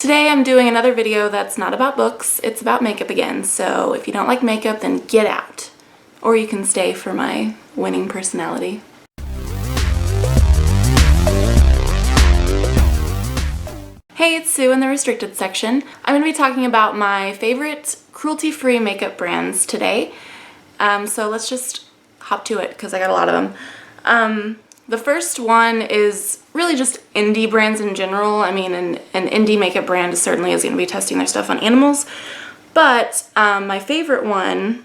Today I'm doing another video that's not about books, it's about makeup again, so if you don't like makeup then get out. Or you can stay for my winning personality. Hey, it's Sue in the Restricted section. I'm going to be talking about my favorite cruelty-free makeup brands today. So let's just hop to it because I got a lot of them. The first one is really just indie brands in general. I mean, an indie makeup brand certainly is going to be testing their stuff on animals. But my favorite one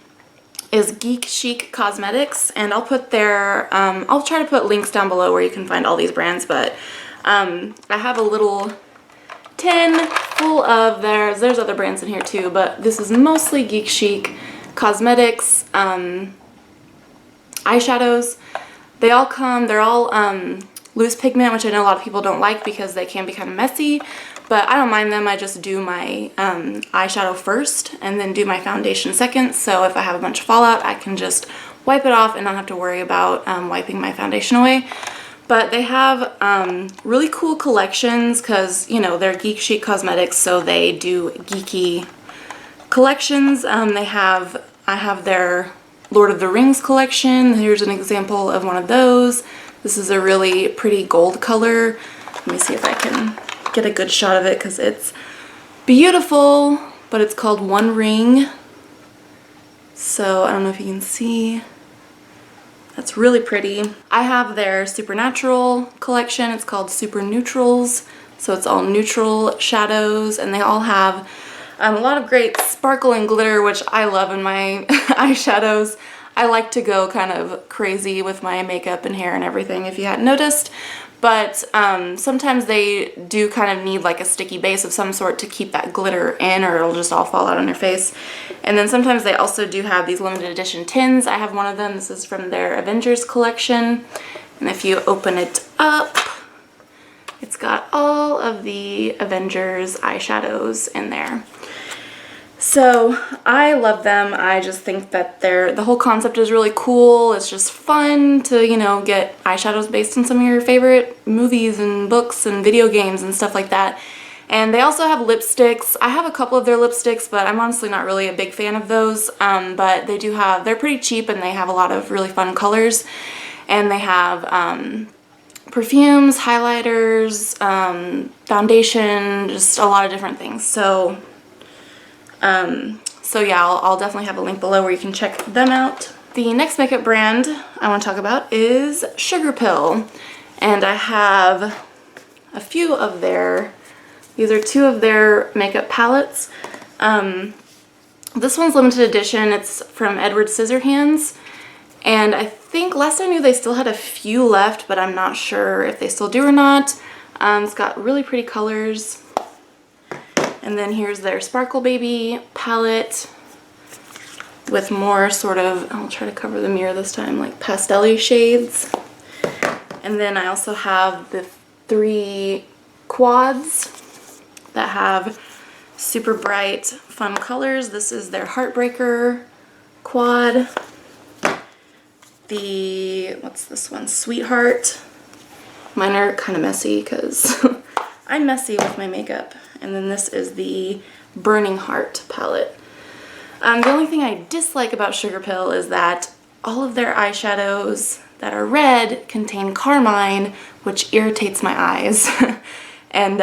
is Geek Chic Cosmetics, and I'll put their, I'll try to put links down below where you can find all these brands, but I have a little tin full of there's other brands in here too, but this is mostly Geek Chic Cosmetics eyeshadows. They're all loose pigment, which I know a lot of people don't like because they can be kind of messy, but I don't mind them. I just do my eyeshadow first and then do my foundation second, so if I have a bunch of fallout I can just wipe it off and not have to worry about wiping my foundation away. But they have really cool collections because, you know, they're Geek Chic Cosmetics, so they do geeky collections. I have their Lord of the Rings collection. Here's an example of one of those. This is a really pretty gold color. Let me see if I can get a good shot of it because it's beautiful, but it's called One Ring. So I don't know if you can see. That's really pretty. I have their Supernatural collection. It's called Super Neutrals. So it's all neutral shadows, and they all have a lot of great sparkle and glitter, which I love in my eyeshadows. I like to go kind of crazy with my makeup and hair and everything, if you hadn't noticed. But sometimes they do kind of need like a sticky base of some sort to keep that glitter in, or it'll just all fall out on your face. And then sometimes they also do have these limited edition tins. I have one of them. This is from their Avengers collection. And if you open it up, it's got all of the Avengers eyeshadows in there. So I love them. I just think that the whole concept is really cool. It's just fun to, you know, get eyeshadows based on some of your favorite movies and books and video games and stuff like that. And they also have lipsticks. I have a couple of their lipsticks, but I'm honestly not really a big fan of those. But they do have, they're pretty cheap and they have a lot of really fun colors. And they have perfumes, highlighters, foundation, just a lot of different things. So yeah, I'll definitely have a link below where you can check them out. The next makeup brand I want to talk about is Sugar Pill, and I have a few of these are two of their makeup palettes. This one's limited edition. It's from Edward Scissorhands, and I think last I knew they still had a few left, but I'm not sure if they still do or not. It's got really pretty colors. And then here's their Sparkle Baby palette with more sort of, I'll try to cover the mirror this time, like pastel-y shades. And then I also have the 3 quads that have super bright, fun colors. This is their Heartbreaker quad. What's this one? Sweetheart. Mine are kind of messy because I'm messy with my makeup. And then this is the Burning Heart palette. The only thing I dislike about Sugar Pill is that all of their eyeshadows that are red contain carmine, which irritates my eyes. And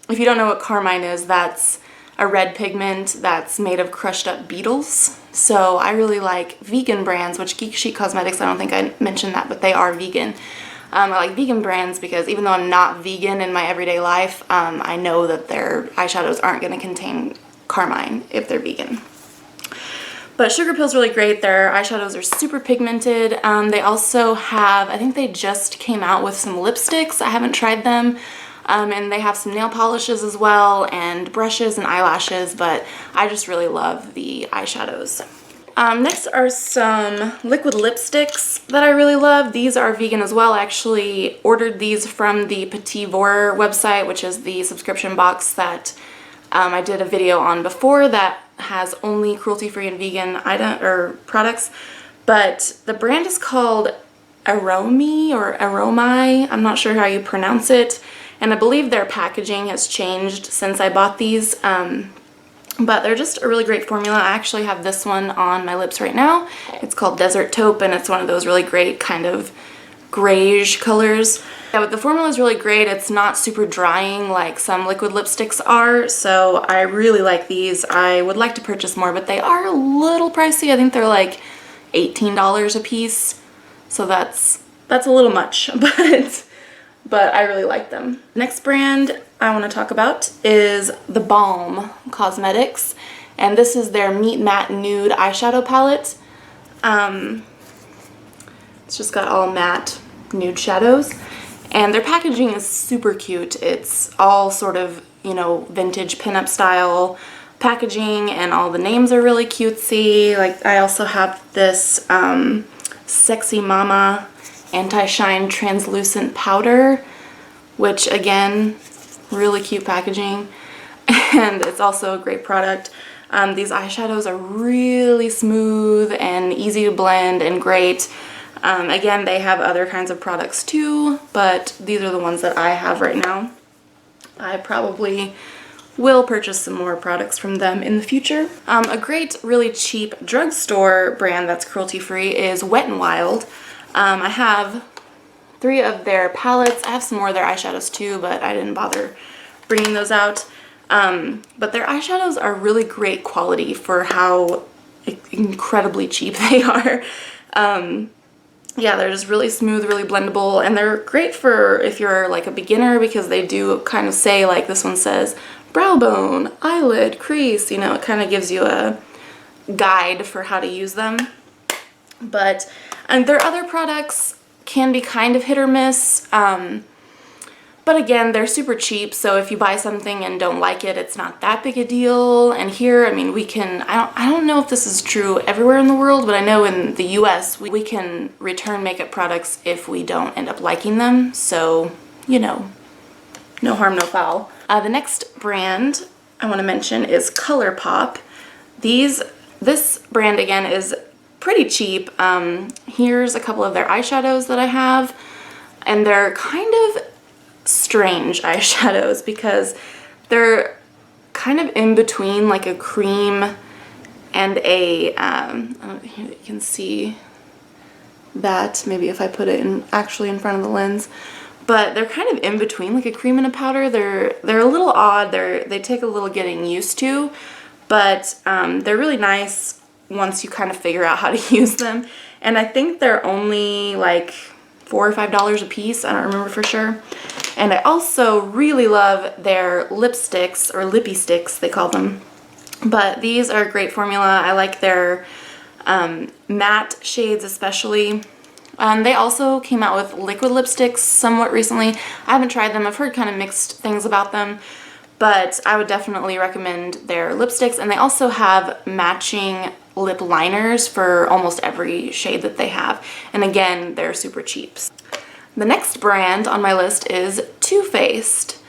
if you don't know what carmine is, that's a red pigment that's made of crushed up beetles. So I really like vegan brands, which Geek Chic Cosmetics, I don't think I mentioned that, but they are vegan. I like vegan brands because even though I'm not vegan in my everyday life, I know that their eyeshadows aren't going to contain carmine if they're vegan. But Sugar Pill's really great. Their eyeshadows are super pigmented. They also have, I think they just came out with some lipsticks. I haven't tried them. And they have some nail polishes as well, and brushes and eyelashes, but I just really love the eyeshadows. Next are some liquid lipsticks that I really love. These are vegan as well. I actually ordered these from the Petit Vour website, which is the subscription box that I did a video on before that has only cruelty-free and vegan products. But the brand is called Aromi or Aromai. I'm not sure how you pronounce it. And I believe their packaging has changed since I bought these, but they're just a really great formula. I actually have this one on my lips right now. It's called Desert Taupe, and it's one of those really great kind of grayish colors. Yeah, but the formula is really great. It's not super drying like some liquid lipsticks are, so I really like these. I would like to purchase more, but they are a little pricey. I think they're like $18 a piece, so that's a little much, but I really like them. Next brand I want to talk about is The Balm Cosmetics, and this is their Meet Matte Nude eyeshadow palette. It's just got all matte nude shadows, and their packaging is super cute. It's all sort of, you know, vintage pinup style packaging, and all the names are really cutesy. Like, I also have this Sexy Mama Anti-Shine Translucent Powder, which again, really cute packaging, and it's also a great product. These eyeshadows are really smooth and easy to blend and great. Again, they have other kinds of products too, but these are the ones that I have right now. I probably will purchase some more products from them in the future. A great, really cheap drugstore brand that's cruelty-free is Wet n Wild. I have 3 of their palettes. I have some more of their eyeshadows too, but I didn't bother bringing those out. But their eyeshadows are really great quality for how incredibly cheap they are. Yeah, they're just really smooth, really blendable, and they're great for if you're like a beginner, because they do kind of say, like this one says, brow bone, eyelid, crease, you know, it kind of gives you a guide for how to use them. But their other products can be kind of hit or miss, but again, they're super cheap, so if you buy something and don't like it, it's not that big a deal. And here, I mean, we can, I don't know if this is true everywhere in the world, but I know in the US, we can return makeup products if we don't end up liking them, so, you know, no harm, no foul. The next brand I want to mention is ColourPop. This brand, again, is pretty cheap. Here's a couple of their eyeshadows that I have, and they're kind of strange eyeshadows because they're kind of in between like a cream and a, I don't know if you can see that, maybe if I put it in actually in front of the lens, but they're kind of in between like a cream and a powder. They're a little odd. They take a little getting used to, but they're really nice once you kind of figure out how to use them. And I think they're only like $4 or $5 a piece. I don't remember for sure. And I also really love their lipsticks, or lippy sticks they call them. But these are a great formula. I like their matte shades especially. They also came out with liquid lipsticks somewhat recently. I haven't tried them. I've heard kind of mixed things about them, but I would definitely recommend their lipsticks. And they also have matching lip liners for almost every shade that they have. And again, they're super cheap. The next brand on my list is Too Faced.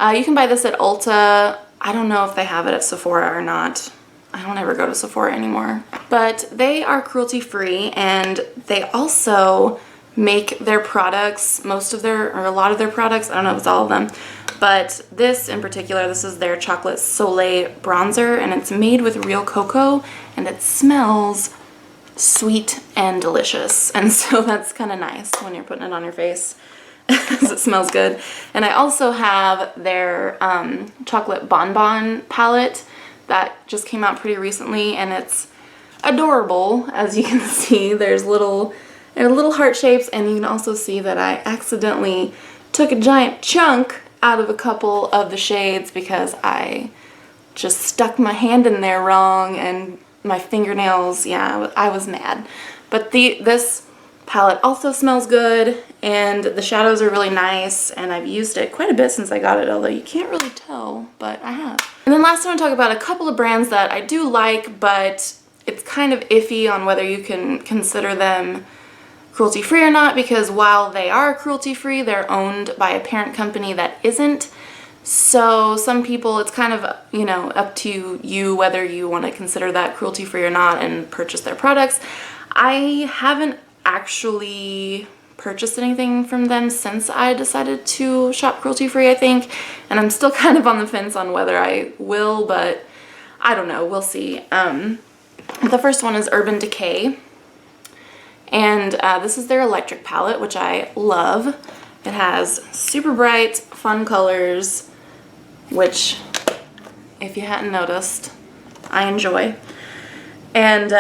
You can buy this at Ulta. I don't know if they have it at Sephora or not. I don't ever go to Sephora anymore. But they are cruelty-free, and they also make their products, a lot of their products, I don't know if it's all of them, but this in particular, this is their Chocolate Soleil bronzer, and it's made with real cocoa, and it smells sweet and delicious, and so that's kind of nice when you're putting it on your face because it smells good. And I also have their chocolate bonbon palette that just came out pretty recently, and it's adorable. As you can see, they're little heart shapes, and you can also see that I accidentally took a giant chunk out of a couple of the shades because I just stuck my hand in there wrong, and my fingernails, yeah, I was mad. But this palette also smells good, and the shadows are really nice, and I've used it quite a bit since I got it, although you can't really tell, but I have. And then last I want to talk about a couple of brands that I do like, but it's kind of iffy on whether you can consider them cruelty-free or not, because while they are cruelty-free, they're owned by a parent company that isn't. So some people, it's kind of, you know, up to you whether you want to consider that cruelty-free or not and purchase their products. I haven't actually purchased anything from them since I decided to shop cruelty-free, I think. And I'm still kind of on the fence on whether I will, but I don't know. We'll see. The first one is Urban Decay. And this is their electric palette, which I love. It has super bright, fun colors, which, if you hadn't noticed, I enjoy. And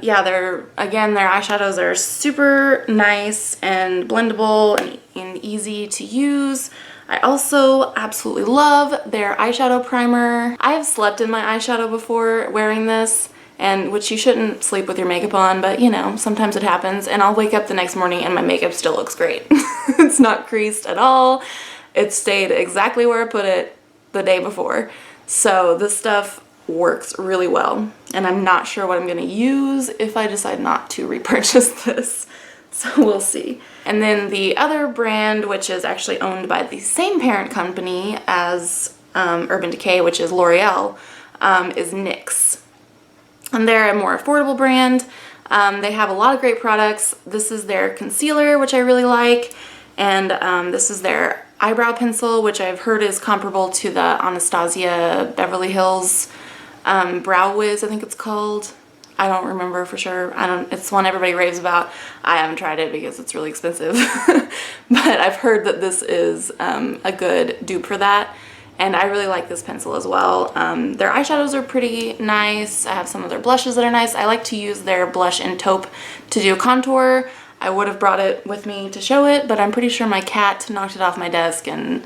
yeah, their eyeshadows are super nice and blendable and easy to use. I also absolutely love their eyeshadow primer. I have slept in my eyeshadow before wearing this, and which you shouldn't sleep with your makeup on, but you know, sometimes it happens, and I'll wake up the next morning and my makeup still looks great. It's not creased at all. It stayed exactly where I put it the day before. So this stuff works really well, and I'm not sure what I'm gonna use if I decide not to repurchase this. So we'll see. And then the other brand, which is actually owned by the same parent company as Urban Decay, which is L'Oreal, is NYX. And they're a more affordable brand. They have a lot of great products. This is their concealer, which I really like, and this is their eyebrow pencil, which I've heard is comparable to the Anastasia Beverly Hills Brow Wiz, I think it's called. I don't remember for sure. It's one everybody raves about. I haven't tried it because it's really expensive. But I've heard that this is a good dupe for that. And I really like this pencil as well. Their eyeshadows are pretty nice. I have some of their blushes that are nice. I like to use their blush in taupe to do contour. I would have brought it with me to show it, but I'm pretty sure my cat knocked it off my desk and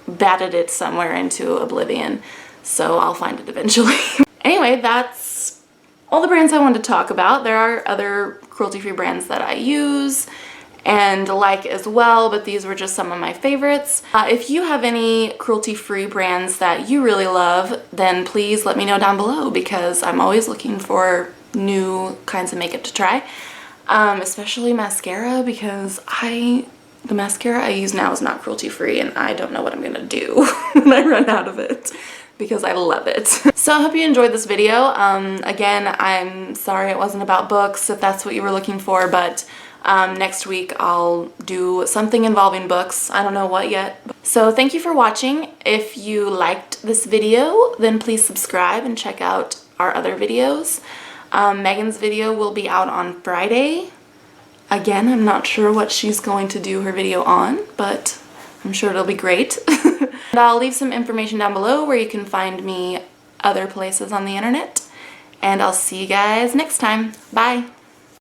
batted it somewhere into oblivion. So I'll find it eventually. Anyway, that's all the brands I wanted to talk about. There are other cruelty-free brands that I use and like as well, but these were just some of my favorites. If you have any cruelty-free brands that you really love, then please let me know down below, because I'm always looking for new kinds of makeup to try. Especially mascara, because the mascara I use now is not cruelty-free, and I don't know what I'm gonna do when I run out of it, because I love it. So I hope you enjoyed this video. Again, I'm sorry it wasn't about books if that's what you were looking for, but next week I'll do something involving books. I don't know what yet. So thank you for watching. If you liked this video, then please subscribe and check out our other videos. Megan's video will be out on Friday. Again, I'm not sure what she's going to do her video on, but I'm sure it'll be great. And I'll leave some information down below where you can find me other places on the internet. And I'll see you guys next time. Bye!